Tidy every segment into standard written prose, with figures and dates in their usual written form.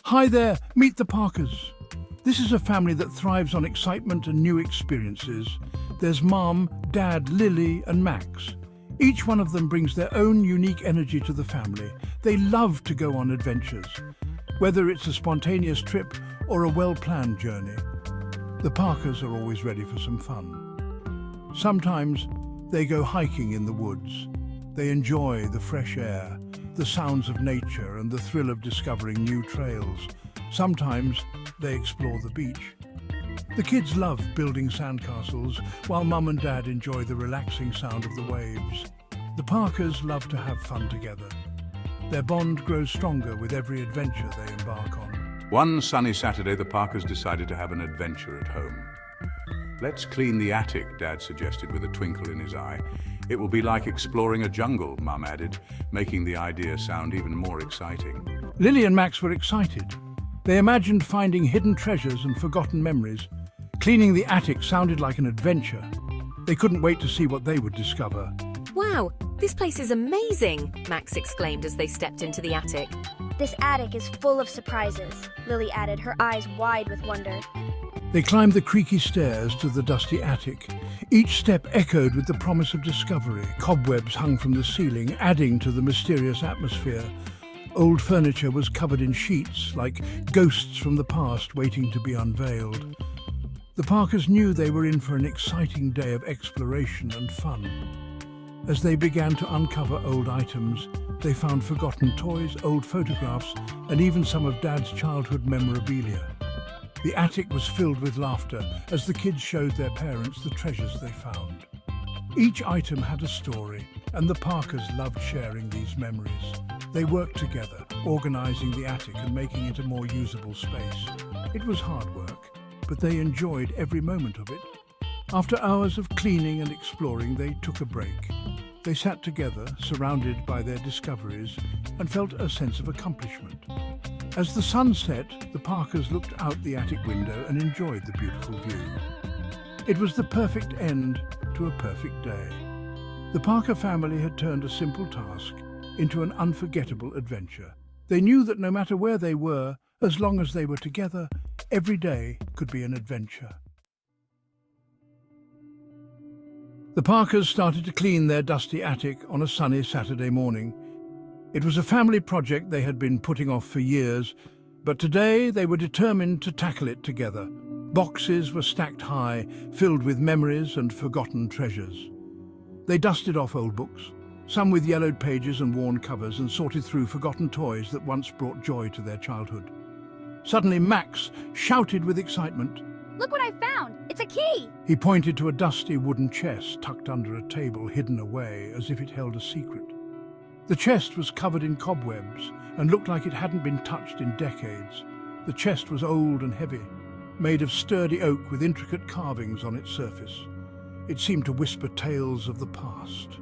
Hi there, meet the Parkers. This is a family that thrives on excitement and new experiences. There's Mom, Dad, Lily, and Max. Each one of them brings their own unique energy to the family. They love to go on adventures, whether it's a spontaneous trip or a well-planned journey. The Parkers are always ready for some fun. Sometimes they go hiking in the woods. They enjoy the fresh air, the sounds of nature, and the thrill of discovering new trails. Sometimes they explore the beach. The kids love building sandcastles, while Mum and Dad enjoy the relaxing sound of the waves. The Parkers love to have fun together. Their bond grows stronger with every adventure they embark on. One sunny Saturday, the Parkers decided to have an adventure at home. "Let's clean the attic," Dad suggested with a twinkle in his eye. "It will be like exploring a jungle," Mum added, making the idea sound even more exciting. Lily and Max were excited. They imagined finding hidden treasures and forgotten memories. Cleaning the attic sounded like an adventure. They couldn't wait to see what they would discover. "Wow, this place is amazing!" Max exclaimed as they stepped into the attic. "This attic is full of surprises," Lily added, her eyes wide with wonder. They climbed the creaky stairs to the dusty attic. Each step echoed with the promise of discovery. Cobwebs hung from the ceiling, adding to the mysterious atmosphere. Old furniture was covered in sheets, like ghosts from the past waiting to be unveiled. The Parkers knew they were in for an exciting day of exploration and fun. As they began to uncover old items, they found forgotten toys, old photographs, and even some of Dad's childhood memorabilia. The attic was filled with laughter as the kids showed their parents the treasures they found. Each item had a story, and the Parkers loved sharing these memories. They worked together, organizing the attic and making it a more usable space. It was hard work, but they enjoyed every moment of it. After hours of cleaning and exploring, they took a break. They sat together, surrounded by their discoveries, and felt a sense of accomplishment. As the sun set, the Parkers looked out the attic window and enjoyed the beautiful view. It was the perfect end to a perfect day. The Parker family had turned a simple task into an unforgettable adventure. They knew that no matter where they were, as long as they were together, every day could be an adventure. The Parkers started to clean their dusty attic on a sunny Saturday morning. It was a family project they had been putting off for years, but today they were determined to tackle it together. Boxes were stacked high, filled with memories and forgotten treasures. They dusted off old books, some with yellowed pages and worn covers, and sorted through forgotten toys that once brought joy to their childhood. Suddenly, Max shouted with excitement. "Look what I found! It's a key!" He pointed to a dusty wooden chest tucked under a table, hidden away as if it held a secret. The chest was covered in cobwebs and looked like it hadn't been touched in decades. The chest was old and heavy, made of sturdy oak with intricate carvings on its surface. It seemed to whisper tales of the past.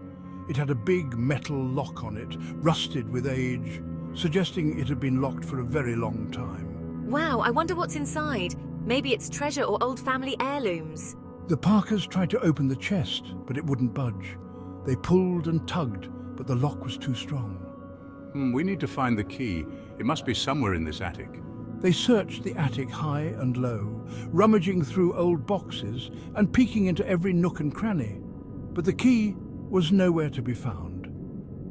It had a big metal lock on it, rusted with age, suggesting it had been locked for a very long time. "Wow, I wonder what's inside. Maybe it's treasure or old family heirlooms." The Parkers tried to open the chest, but it wouldn't budge. They pulled and tugged, but the lock was too strong. We need to find the key. It must be somewhere in this attic." They searched the attic high and low, rummaging through old boxes and peeking into every nook and cranny. But the key was nowhere to be found.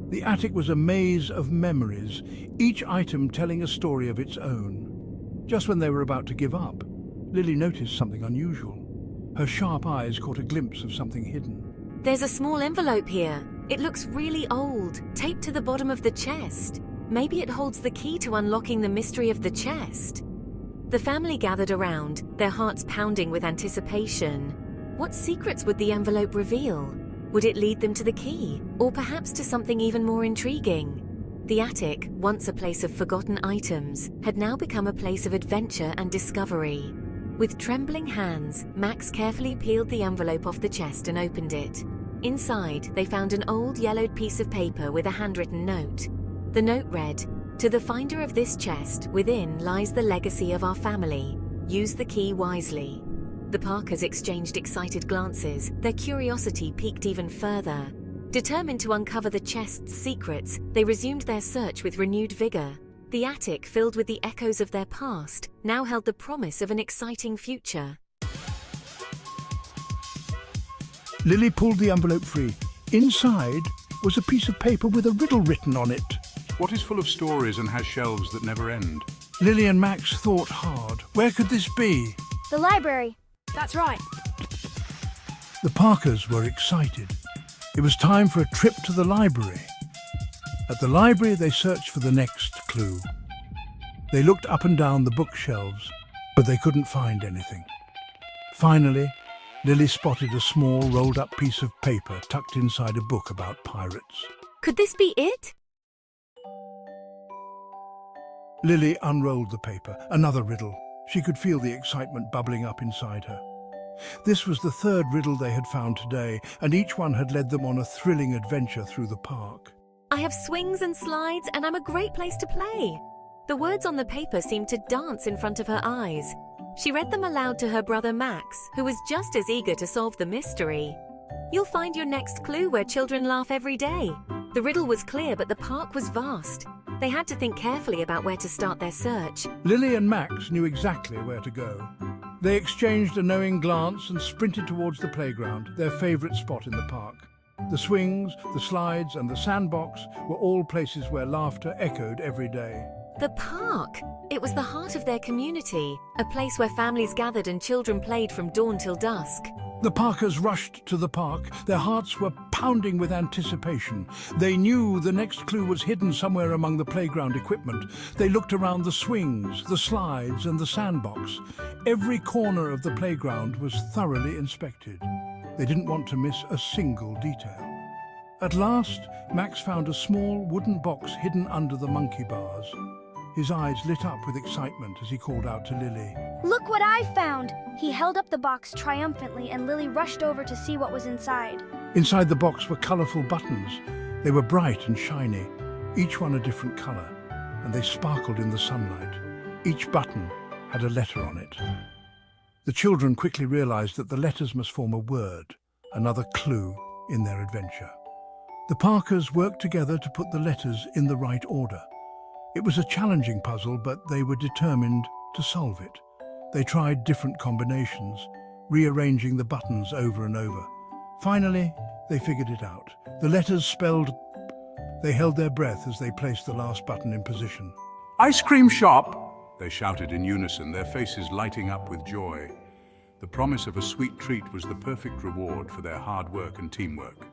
The attic was a maze of memories, each item telling a story of its own. Just when they were about to give up, Lily noticed something unusual. Her sharp eyes caught a glimpse of something hidden. "There's a small envelope here. It looks really old, taped to the bottom of the chest. Maybe it holds the key to unlocking the mystery of the chest." The family gathered around, their hearts pounding with anticipation. What secrets would the envelope reveal? Would it lead them to the key, or perhaps to something even more intriguing? The attic, once a place of forgotten items, had now become a place of adventure and discovery. With trembling hands, Max carefully peeled the envelope off the chest and opened it. Inside, they found an old yellowed piece of paper with a handwritten note. The note read, "To the finder of this chest, within lies the legacy of our family. Use the key wisely." The Parkers exchanged excited glances, their curiosity piqued even further. Determined to uncover the chest's secrets, they resumed their search with renewed vigor. The attic, filled with the echoes of their past, now held the promise of an exciting future. Lily pulled the envelope free. Inside was a piece of paper with a riddle written on it. What is full of stories and has shelves that never end? Lily and Max thought hard. Where could this be? The library. That's right. The Parkers were excited. It was time for a trip to the library. At the library, they searched for the next clue. They looked up and down the bookshelves, but they couldn't find anything. Finally, Lily spotted a small rolled-up piece of paper tucked inside a book about pirates. Could this be it? Lily unrolled the paper. Another riddle. She could feel the excitement bubbling up inside her. This was the third riddle they had found today, and each one had led them on a thrilling adventure through the park. I have swings and slides, and I'm a great place to play. The words on the paper seemed to dance in front of her eyes. She read them aloud to her brother Max, who was just as eager to solve the mystery. You'll find your next clue where children laugh every day. The riddle was clear, but the park was vast. They had to think carefully about where to start their search. Lily and Max knew exactly where to go. They exchanged a knowing glance and sprinted towards the playground, their favourite spot in the park. The swings, the slides and the sandbox were all places where laughter echoed every day. The park! It was the heart of their community, a place where families gathered and children played from dawn till dusk. The Parkers rushed to the park. Their hearts were pounding with anticipation. They knew the next clue was hidden somewhere among the playground equipment. They looked around the swings, the slides and the sandbox. Every corner of the playground was thoroughly inspected. They didn't want to miss a single detail. At last, Max found a small wooden box hidden under the monkey bars. His eyes lit up with excitement as he called out to Lily. Look what I found! He held up the box triumphantly and Lily rushed over to see what was inside. Inside the box were colourful buttons. They were bright and shiny, each one a different colour, and they sparkled in the sunlight. Each button had a letter on it. The children quickly realised that the letters must form a word, another clue in their adventure. The Parkers worked together to put the letters in the right order. It was a challenging puzzle, but they were determined to solve it. They tried different combinations, rearranging the buttons over and over. Finally, they figured it out. The letters spelled P. They held their breath as they placed the last button in position. Ice cream shop! They shouted in unison, their faces lighting up with joy. The promise of a sweet treat was the perfect reward for their hard work and teamwork.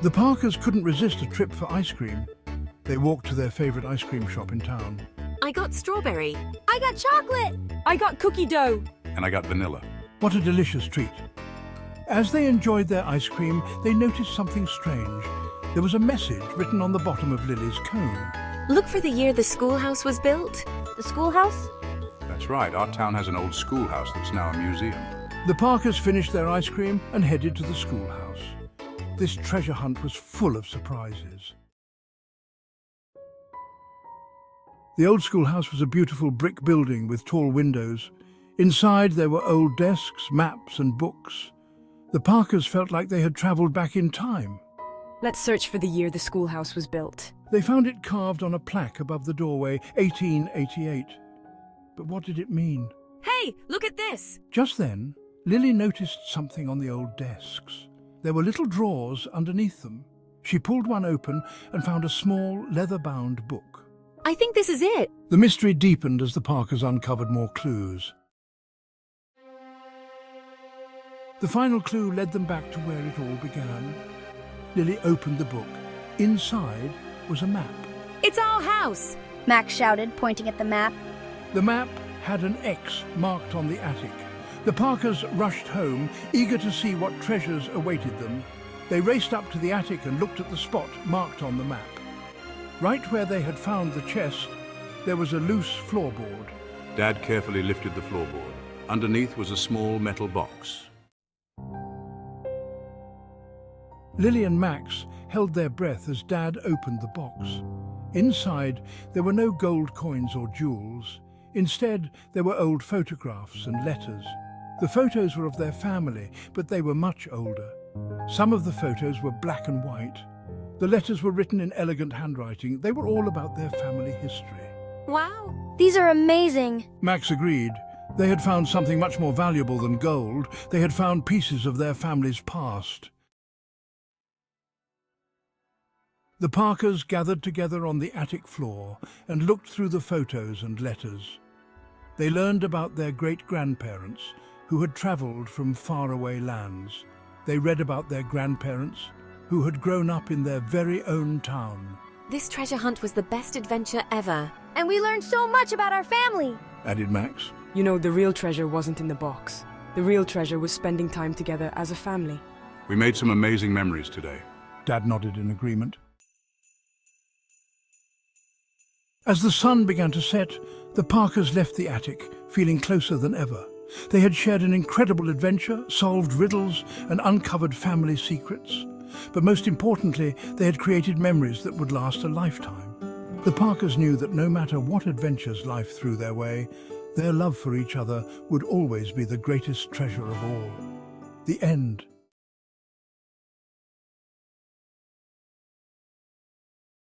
The Parkers couldn't resist a trip for ice cream. They walked to their favourite ice cream shop in town. I got strawberry. I got chocolate! I got cookie dough. And I got vanilla. What a delicious treat. As they enjoyed their ice cream, they noticed something strange. There was a message written on the bottom of Lily's cone. Look for the year the schoolhouse was built. The schoolhouse? That's right, our town has an old schoolhouse that's now a museum. The Parkers finished their ice cream and headed to the schoolhouse. This treasure hunt was full of surprises. The old schoolhouse was a beautiful brick building with tall windows. Inside there were old desks, maps and books. The Parkers felt like they had travelled back in time. Let's search for the year the schoolhouse was built. They found it carved on a plaque above the doorway, 1888. But what did it mean? Hey, look at this! Just then, Lily noticed something on the old desks. There were little drawers underneath them. She pulled one open and found a small, leather-bound book. I think this is it. The mystery deepened as the Parkers uncovered more clues. The final clue led them back to where it all began. Lily opened the book. Inside was a map. It's our house! Max shouted, pointing at the map. The map had an X marked on the attic. The Parkers rushed home, eager to see what treasures awaited them. They raced up to the attic and looked at the spot marked on the map. Right where they had found the chest, there was a loose floorboard. Dad carefully lifted the floorboard. Underneath was a small metal box. Lily and Max held their breath as Dad opened the box. Inside, there were no gold coins or jewels. Instead, there were old photographs and letters. The photos were of their family, but they were much older. Some of the photos were black and white. The letters were written in elegant handwriting. They were all about their family history. Wow! These are amazing. Max agreed. They had found something much more valuable than gold. They had found pieces of their family's past. The Parkers gathered together on the attic floor and looked through the photos and letters. They learned about their great-grandparents who had travelled from faraway lands. They read about their grandparents who had grown up in their very own town. This treasure hunt was the best adventure ever. And we learned so much about our family, added Max. You know, the real treasure wasn't in the box. The real treasure was spending time together as a family. We made some amazing memories today. Dad nodded in agreement. As the sun began to set, the Parkers left the attic, feeling closer than ever. They had shared an incredible adventure, solved riddles, and uncovered family secrets. But most importantly, they had created memories that would last a lifetime. The Parkers knew that no matter what adventures life threw their way, their love for each other would always be the greatest treasure of all. The end.